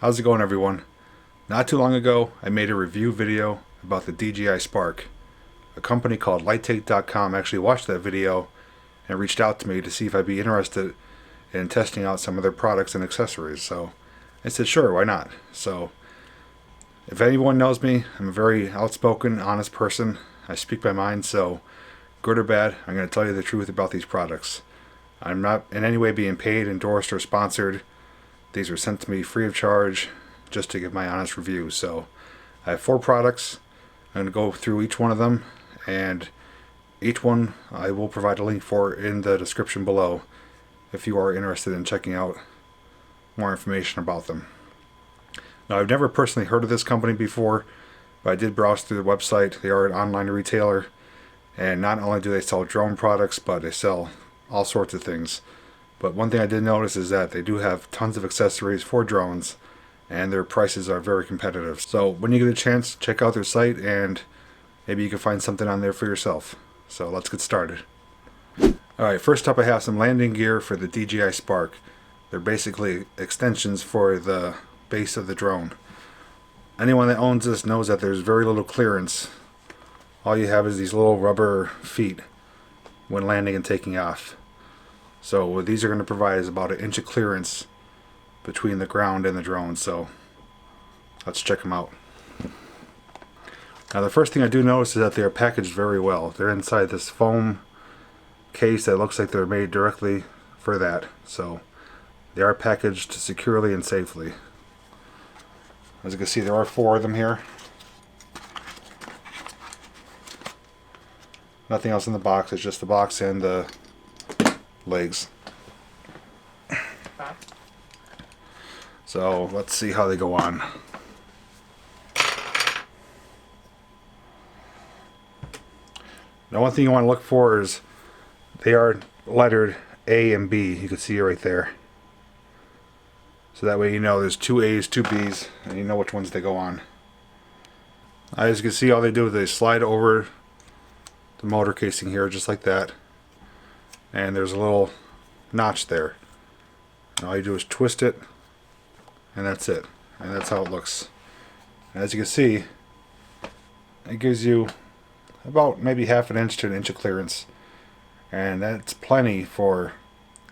How's it going, everyone? Not too long ago, I made a review video about the Dji Spark. A company called lighttake.com actually watched that video and reached out to me to see if I'd be interested in testing out some of their products and accessories. So I said, sure, why not? So if anyone knows me, I'm a very outspoken, honest person. I speak my mind, so good or bad, I'm going to tell you the truth about these products. I'm not in any way being paid, endorsed, or sponsored. These were sent to me free of charge just to give my honest review. So I have 4 products. I'm going to go through each one of them, and each one I will provide a link for in the description below if you are interested in checking out more information about them. Now, I've never personally heard of this company before, but I did browse through the website. They are an online retailer, and not only do they sell drone products, but they sell all sorts of things. But one thing I did notice is that they do have tons of accessories for drones, and their prices are very competitive. So when you get a chance, check out their site, and maybe you can find something on there for yourself. So let's get started. Alright, first up I have some landing gear for the Dji Spark. They're basically extensions for the base of the drone. Anyone that owns this knows that there's very little clearance. All you have is these little rubber feet when landing and taking off. So what these are going to provide is about 1 inch of clearance between the ground and the drone. So let's check them out. Now, the first thing I do notice is that they are packaged very well. They're inside this foam case that looks like they're made directly for that. So they are packaged securely and safely. As you can see, there are 4 of them here. Nothing else in the box. It's just the box and the legs. So let's see how they go on. Now, one thing you want to look for is they are lettered A and B. You can see it right there. So that way you know there's 2 A's, 2 B's, and you know which ones they go on. As you can see, all they do is they slide over the motor casing here, just like that. And there's a little notch there. And all you do is twist it, and that's it. And that's how it looks. And as you can see, it gives you about maybe 1/2 inch to 1 inch of clearance. And that's plenty for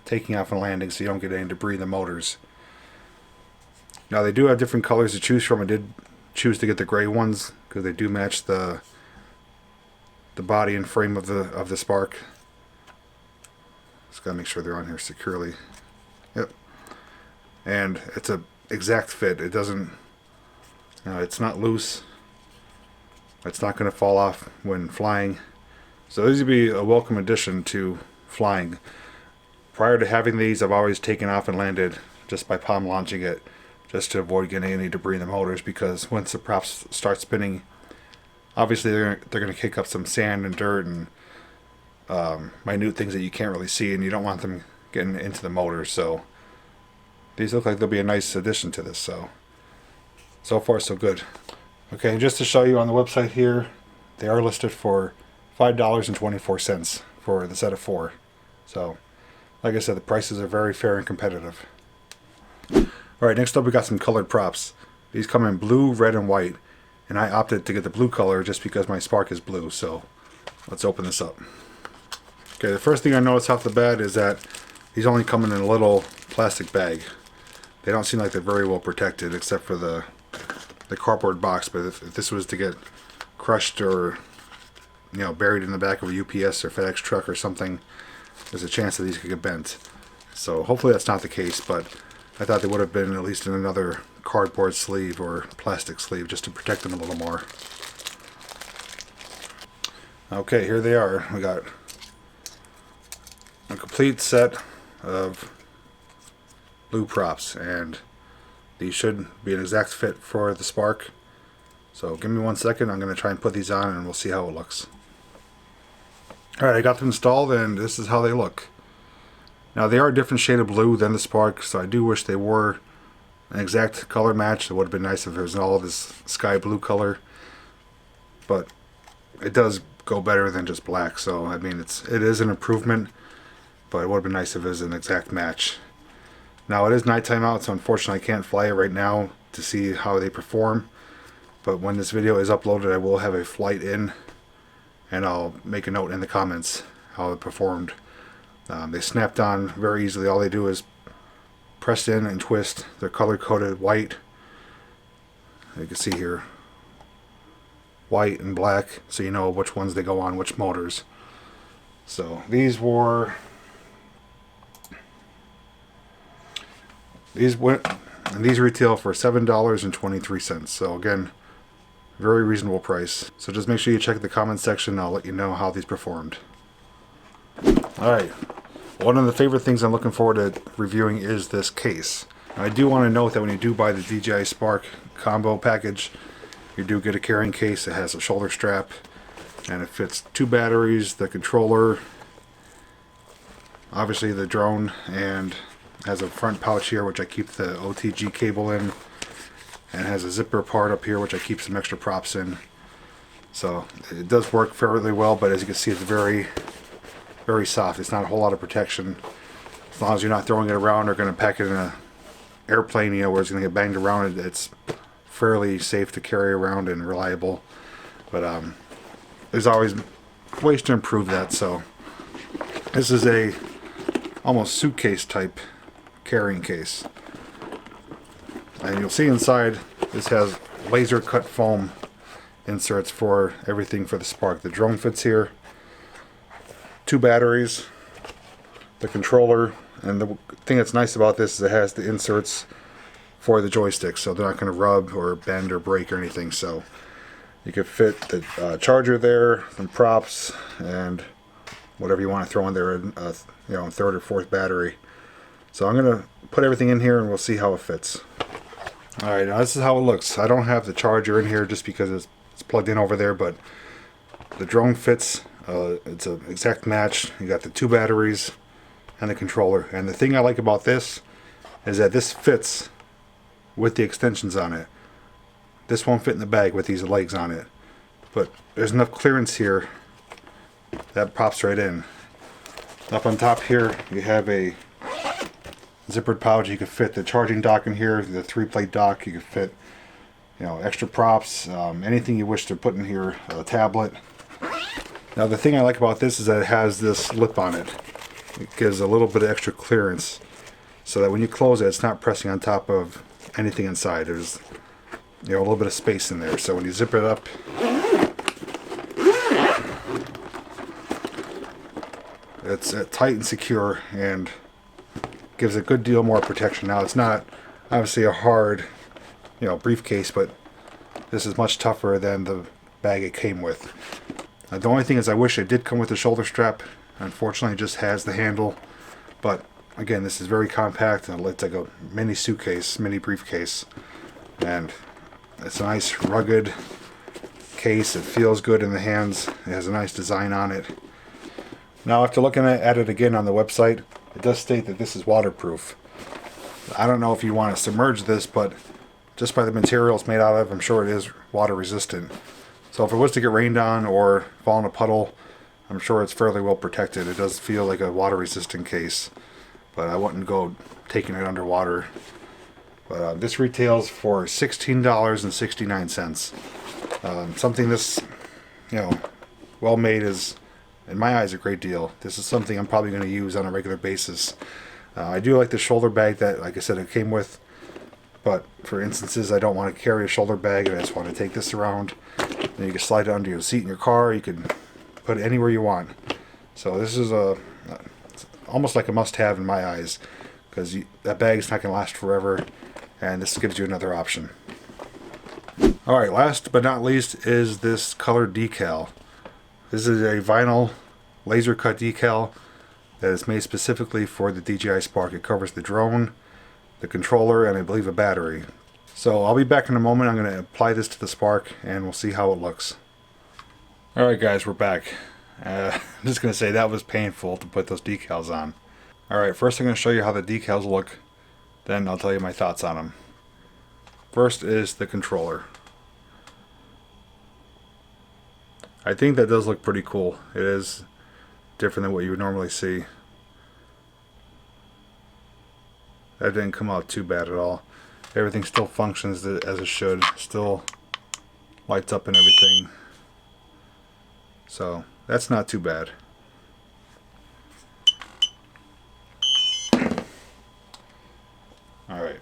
taking off and landing, so you don't get any debris in the motors. Now, they do have different colors to choose from. I did choose to get the gray ones because they do match the body and frame of the Spark. Just gotta make sure they're on here securely. Yep. And it's a exact fit. It doesn't, it's not loose. It's not going to fall off when flying. So these would be a welcome addition to flying. Prior to having these, I've always taken off and landed just by palm launching it, just to avoid getting any debris in the motors, because once the props start spinning, obviously they're going to kick up some sand and dirt and minute things that you can't really see, and you don't want them getting into the motors. So these look like they'll be a nice addition to this. So far so good. Okay, just to show you on the website here, they are listed for $5.24 for the set of 4. So like I said, the prices are very fair and competitive. Alright, next up we got some colored props. These come in blue, red, and white, and I opted to get the blue color just because my Spark is blue. So let's open this up. Okay, the first thing I noticed off the bat is that these only come in a little plastic bag. They don't seem like they're very well protected, except for the cardboard box. But if this was to get crushed or buried in the back of a UPS or FedEx truck or something, there's a chance that these could get bent. So hopefully that's not the case, but I thought they would have been at least in another cardboard sleeve or plastic sleeve just to protect them a little more. Okay, here they are. We got a complete set of blue props, and these should be an exact fit for the Spark. So give me 1 second. I'm going to try and put these on, and we'll see how it looks. Alright, I got them installed, and this is how they look. Now, they are a different shade of blue than the Spark, so I do wish they were an exact color match. It would have been nice if it was all this sky blue color, but it does go better than just black. So I mean, it is an improvement, but it would have been nice if it was an exact match. Now, it is nighttime out, so unfortunately I can't fly it right now to see how they perform. But when this video is uploaded, I will have a flight in, and I'll make a note in the comments how it performed. They snapped on very easily. All they do is press in and twist. They're color coded white. You can see here, white and black, so you know which ones they go on which motors. So these retail for $7.23. So again, very reasonable price. So just make sure you check the comment section. I'll let you know how these performed. Alright, one of the favorite things I'm looking forward to reviewing is this case. Now, I do want to note that when you do buy the Dji Spark combo package, you do get a carrying case that has a shoulder strap, and it fits 2 batteries, the controller, obviously the drone, and has a front pouch here which I keep the OTG cable in, and has a zipper part up here which I keep some extra props in. So it does work fairly well, but as you can see, it's very soft. It's not a whole lot of protection. As long as you're not throwing it around or going to pack it in a airplane, you know, where it's going to get banged around, it's fairly safe to carry around and reliable. But there's always ways to improve that. So this is a almost suitcase type carrying case, and you'll see inside this has laser cut foam inserts for everything for the Spark. The drone fits here, 2 batteries, the controller, and the thing that's nice about this is it has the inserts for the joysticks, so they're not going to rub or bend or break or anything. So you can fit the charger there, some props, and whatever you want to throw in there, you know, 3rd or 4th battery. So I'm going to put everything in here and we'll see how it fits. Alright, now this is how it looks. I don't have the charger in here just because it's plugged in over there, but the drone fits. It's an exact match. You got the 2 batteries and the controller. And the thing I like about this is that this fits with the extensions on it. This won't fit in the bag with these legs on it, but there's enough clearance here that pops right in. Up on top here you have a zippered pouch. You can fit the charging dock in here, the 3-plate dock. You can fit, you know, extra props, anything you wish to put in here, a tablet. Now the thing I like about this is that it has this lip on it. It gives a little bit of extra clearance so that when you close it, it's not pressing on top of anything inside. There's, you know, a little bit of space in there. So when you zip it up, it's tight and secure and gives a good deal more protection. Now it's not obviously a hard, you know, briefcase, but this is much tougher than the bag it came with. The only thing is I wish it did come with a shoulder strap. Unfortunately, it just has the handle. But again, this is very compact and it's like a mini suitcase, mini briefcase. And it's a nice rugged case. It feels good in the hands. It has a nice design on it. Now after looking at it again on the website, it does state that this is waterproof. I don't know if you want to submerge this, but just by the material it's made out of, I'm sure it is water resistant. So if it was to get rained on or fall in a puddle, I'm sure it's fairly well protected. It does feel like a water resistant case, but I wouldn't go taking it underwater. But this retails for $16.69. Something this, you know, well made is, in my eyes, a great deal. This is something I'm probably going to use on a regular basis. I do like the shoulder bag that, like I said, it came with. But for instances I don't want to carry a shoulder bag and I just want to take this around, and you can slide it under your seat in your car. You can put it anywhere you want. So this is it's almost like a must-have in my eyes, because that bag is not going to last forever, and this gives you another option. Alright, last but not least is this colored decal. This is a vinyl laser cut decal that is made specifically for the Dji Spark. It covers the drone, the controller, and I believe a battery. So I'll be back in a moment. I'm going to apply this to the Spark and we'll see how it looks. Alright guys, we're back. I'm just going to say that was painful to put those decals on. Alright, first I'm going to show you how the decals look, then I'll tell you my thoughts on them. First is the controller. I think that does look pretty cool. It is different than what you would normally see. That didn't come out too bad at all. Everything still functions as it should. Still lights up and everything. So that's not too bad. Alright.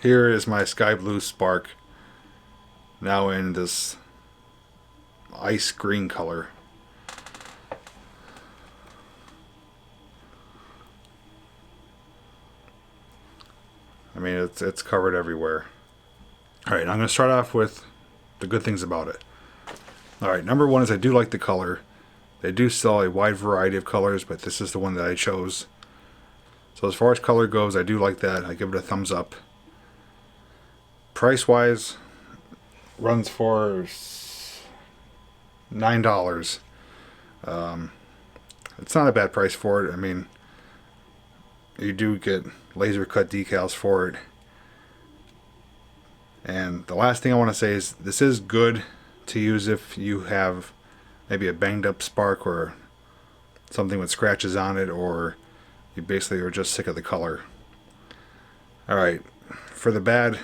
Here is my sky blue Spark. Now in this ice green color. I mean, it's covered everywhere. Alright, I'm going to start off with the good things about it. Alright, number one is I do like the color. They do sell a wide variety of colors, but this is the one that I chose. So as far as color goes, I do like that. I give it a thumbs up. Price wise, runs for $9. It's not a bad price for it. I mean, you do get laser cut decals for it. And the last thing I want to say is this is good to use if you have maybe a banged up Spark or something with scratches on it, or you basically are just sick of the color. Alright, for the bad,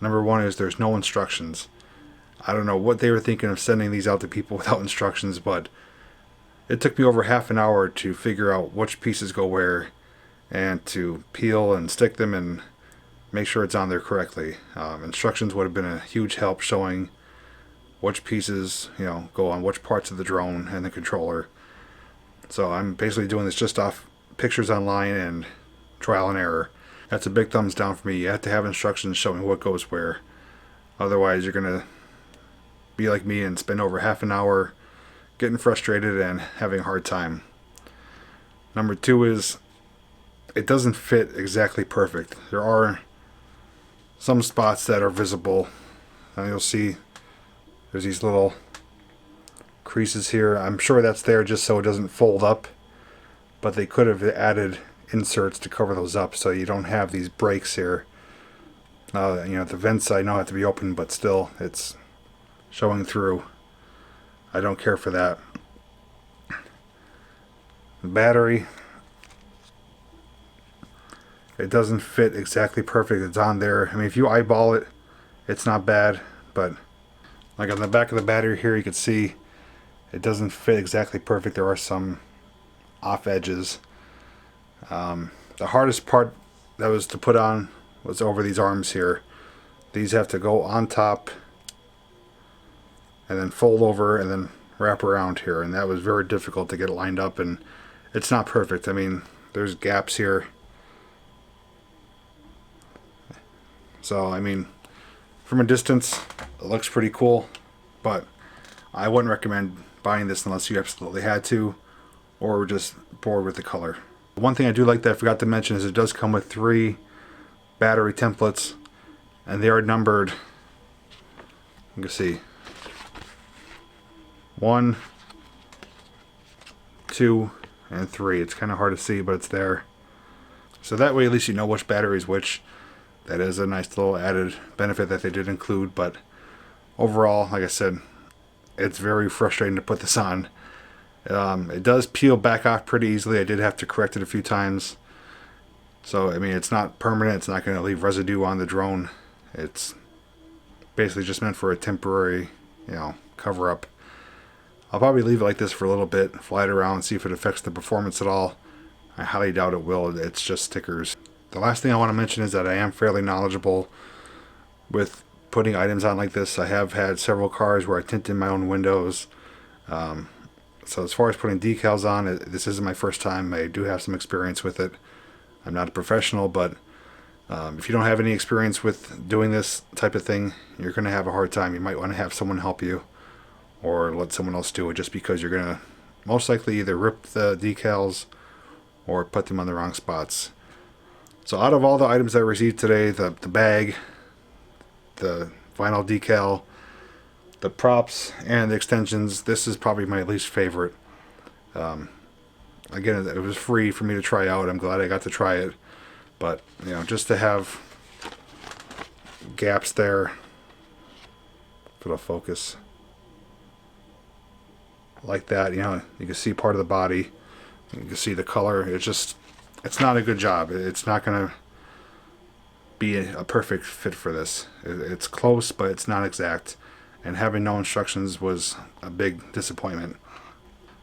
number one is there's no instructions. I don't know what they were thinking of sending these out to people without instructions, but it took me over half an hour to figure out which pieces go where and to peel and stick them and make sure it's on there correctly. Instructions would have been a huge help, showing which pieces, go on which parts of the drone and the controller. So I'm basically doing this just off pictures online and trial and error. That's a big thumbs down for me. You have to have instructions showing what goes where. Otherwise you're going to be like me and spend over half an hour getting frustrated and having a hard time. Number two is it doesn't fit exactly perfect. There are some spots that are visible, and you'll see there's these little creases here. I'm sure that's there just so it doesn't fold up, but they could have added inserts to cover those up so you don't have these breaks here. The vents I know have to be open, but still it's showing through. I don't care for that. The battery, it doesn't fit exactly perfect. It's on there. I mean, if you eyeball it, it's not bad, but like on the back of the battery here, you can see it doesn't fit exactly perfect. There are some off edges. The hardest part that was to put on was over these arms here. These have to go on top and then fold over and then wrap around here, and that was very difficult to get it lined up, and it's not perfect. I mean, there's gaps here. So I mean, from a distance it looks pretty cool, but I wouldn't recommend buying this unless you absolutely had to or were just bored with the color. One thing I do like that I forgot to mention is it does come with 3 battery templates, and they are numbered. You can see 1, 2, and 3. It's kind of hard to see, but it's there. So that way at least you know which battery is which. That is a nice little added benefit that they did include, but overall, like I said, it's very frustrating to put this on. It does peel back off pretty easily. I did have to correct it a few times. So, I mean, it's not permanent. It's not going to leave residue on the drone. It's basically just meant for a temporary, cover up. I'll probably leave it like this for a little bit, fly it around, see if it affects the performance at all. I highly doubt it will. It's just stickers. The last thing I want to mention is that I am fairly knowledgeable with putting items on like this. I have had several cars where I tinted my own windows. So as far as putting decals on, this isn't my first time. I do have some experience with it. I'm not a professional, but if you don't have any experience with doing this type of thing, you're going to have a hard time. You might want to have someone help you or let someone else do it, just because you're going to most likely either rip the decals or put them on the wrong spots. So out of all the items I received today, the bag, the vinyl decal, the props, and the extensions, this is probably my least favorite. Again, it was free for me to try out. I'm glad I got to try it. But, just to have gaps there, if it'll focus, like that, you can see part of the body. You can see the color. It's not a good job. It's not going to be a perfect fit for this. It's close, but it's not exact. And having no instructions was a big disappointment.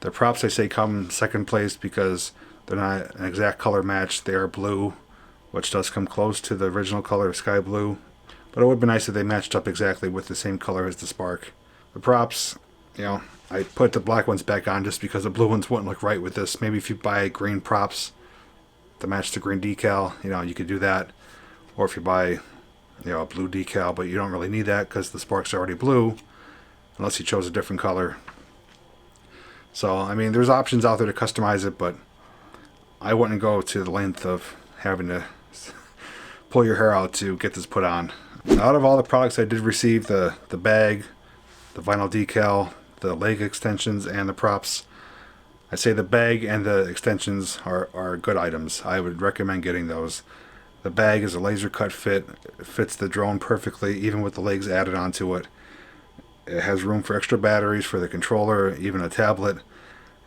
The props, I say, come second place because they're not an exact color match. They are blue, which does come close to the original color of sky blue. But it would be nice if they matched up exactly with the same color as the Spark. The props, I put the black ones back on just because the blue ones wouldn't look right with this. Maybe if you buy green props to match the green decal, you could do that. Or if you buy, a blue decal, but you don't really need that because the Spark's already blue, unless you chose a different color. So, I mean, there's options out there to customize it, but I wouldn't go to the length of having to pull your hair out to get this put on. Out of all the products I did receive, the bag, the vinyl decal, the leg extensions, and the props, I say the bag and the extensions are good items. I would recommend getting those. The bag is a laser cut fit. It fits the drone perfectly, even with the legs added onto it. It has room for extra batteries for the controller, even a tablet,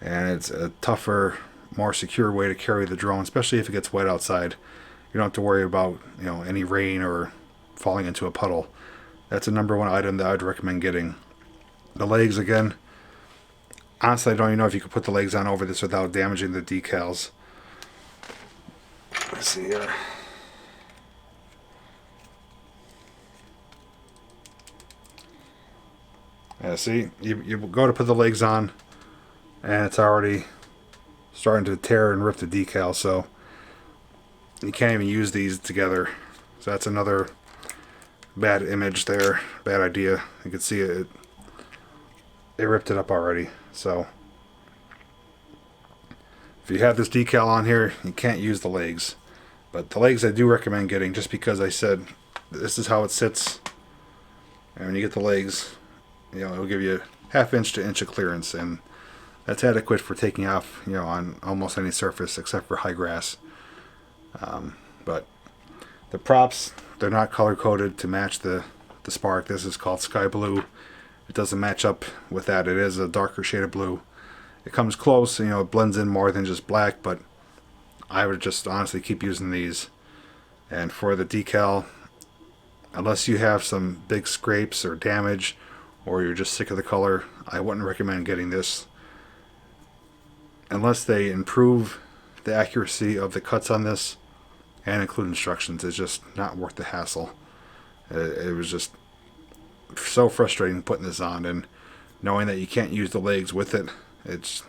and it's a tougher, more secure way to carry the drone, especially if it gets wet outside. You don't have to worry about any rain or falling into a puddle. That's a number one item that I would recommend getting. The legs, again, honestly, I don't even know if you could put the legs on over this without damaging the decals. Let's see here. Yeah, see, you go to put the legs on, and it's already starting to tear and rip the decal, so you can't even use these together. So that's another bad image there, bad idea. You can see it ripped it up already. So if you have this decal on here, you can't use the legs. But the legs I do recommend getting, just because I said this is how it sits, and when you get the legs, it'll give you ½ inch to inch of clearance, and that's adequate for taking off, on almost any surface except for high grass. But the props, they're not color coded to match the Spark. This is called sky blue. It doesn't match up with that. It is a darker shade of blue. It comes close, it blends in more than just black, but I would just honestly keep using these. And for the decal, unless you have some big scrapes or damage, or you're just sick of the color, I wouldn't recommend getting this. Unless they improve the accuracy of the cuts on this and include instructions, it's just not worth the hassle. It was just so frustrating putting this on, and knowing that you can't use the legs with it, it's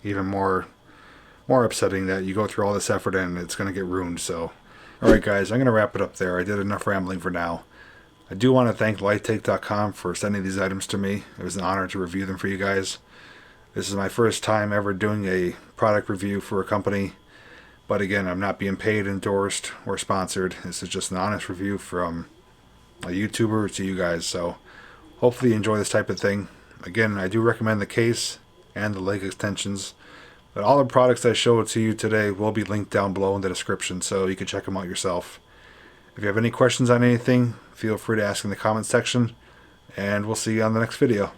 even more upsetting that you go through all this effort and it's going to get ruined. So, alright guys, I'm going to wrap it up there. I did enough rambling for now. I do want to thank lighttake.com for sending these items to me. It was an honor to review them for you guys. This is my first time ever doing a product review for a company. But again, I'm not being paid, endorsed, or sponsored. This is just an honest review from a YouTuber to you guys. So hopefully you enjoy this type of thing. Again, I do recommend the case and the leg extensions. But all the products I showed to you today will be linked down below in the description, so you can check them out yourself. If you have any questions on anything, feel free to ask in the comment section, and we'll see you on the next video.